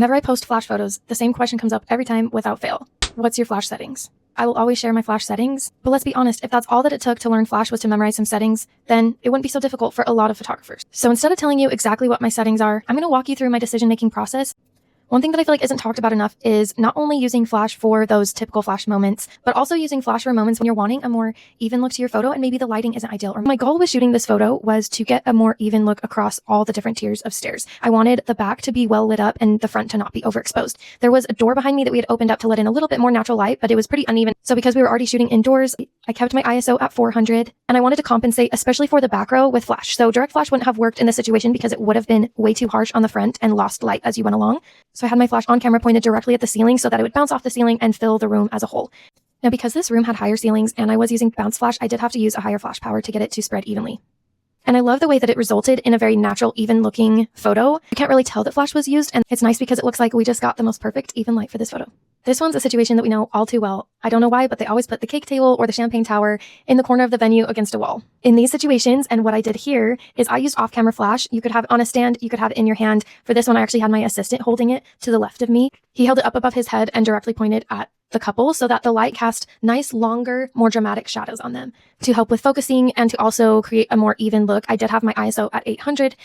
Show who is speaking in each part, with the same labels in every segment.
Speaker 1: Whenever I post flash photos, the same question comes up every time without fail. What's your flash settings? I will always share my flash settings, but let's be honest, if that's all that it took to learn flash was to memorize some settings, then it wouldn't be so difficult for a lot of photographers. So instead of telling you exactly what my settings are, I'm going to walk you through my decision-making process. One thing that I feel like isn't talked about enough is not only using flash for those typical flash moments, but also using flash for moments when you're wanting a more even look to your photo and maybe the lighting isn't ideal. Or my goal with shooting this photo was to get a more even look across all the different tiers of stairs. I wanted the back to be well lit up and the front to not be overexposed. There was a door behind me that we had opened up to let in a little bit more natural light, but it was pretty uneven. So because we were already shooting indoors, I kept my ISO at 400 and I wanted to compensate, especially for the back row, with flash. So direct flash wouldn't have worked in this situation because it would have been way too harsh on the front and lost light as you went along. So I had my flash on camera pointed directly at the ceiling so that it would bounce off the ceiling and fill the room as a whole. Now, because this room had higher ceilings and I was using bounce flash, I did have to use a higher flash power to get it to spread evenly. And I love the way that it resulted in a very natural, even looking photo. You can't really tell that flash was used, and it's nice because it looks like we just got the most perfect even light for this photo. This one's a situation that we know all too well. I don't know why, but they always put the cake table or the champagne tower in the corner of the venue against a wall. In these situations, and what I did here is I used off-camera flash. You could have it on a stand, you could have it in your hand. For this one, I actually had my assistant holding it to the left of me. He held it up above his head and directly pointed at the couple so that the light cast nice, longer, more dramatic shadows on them to help with focusing and to also create a more even look. I did have my ISO at 800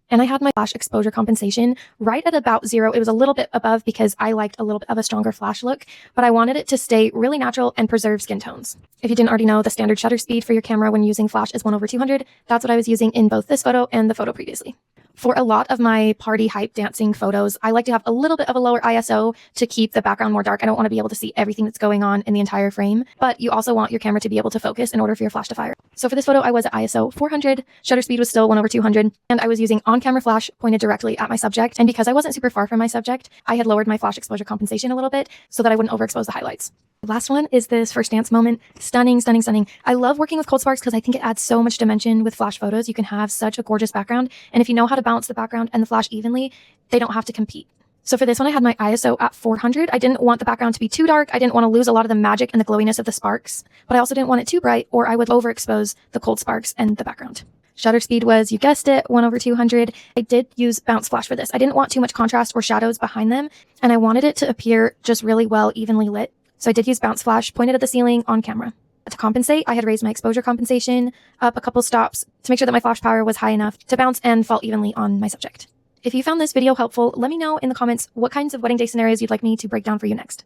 Speaker 1: and I had my flash exposure compensation right at about 0. It was a little bit above because I liked a little bit of a stronger flash look, but I wanted it to stay really natural and preserve skin tones. If you didn't already know, the standard shutter speed for your camera when using flash is 1/200. That's what I was using in both this photo and the photo previously. For a lot of my party hype dancing photos, I like to have a little bit of a lower ISO to keep the background more dark. I don't want to be able to see everything that's going on in the entire frame, but you also want your camera to be able to focus in order for your flash to fire. So for this photo, I was at ISO 400, shutter speed was still 1/200, and I was using on-camera flash pointed directly at my subject. And because I wasn't super far from my subject, I had lowered my flash exposure compensation a little bit so that I wouldn't overexpose the highlights. The last one is this first dance moment. Stunning, stunning, stunning. I love working with cold sparks because I think it adds so much dimension with flash photos. You can have such a gorgeous background. And if you know how to balance the background and the flash evenly, they don't have to compete. So for this one, I had my ISO at 400. I didn't want the background to be too dark. I didn't want to lose a lot of the magic and the glowiness of the sparks, but I also didn't want it too bright or I would overexpose the cold sparks and the background. Shutter speed was, you guessed it, 1/200. I did use bounce flash for this. I didn't want too much contrast or shadows behind them, and I wanted it to appear just really well, evenly lit. So I did use bounce flash pointed at the ceiling on camera. To compensate, I had raised my exposure compensation up a couple stops to make sure that my flash power was high enough to bounce and fall evenly on my subject. If you found this video helpful, let me know in the comments what kinds of wedding day scenarios you'd like me to break down for you next.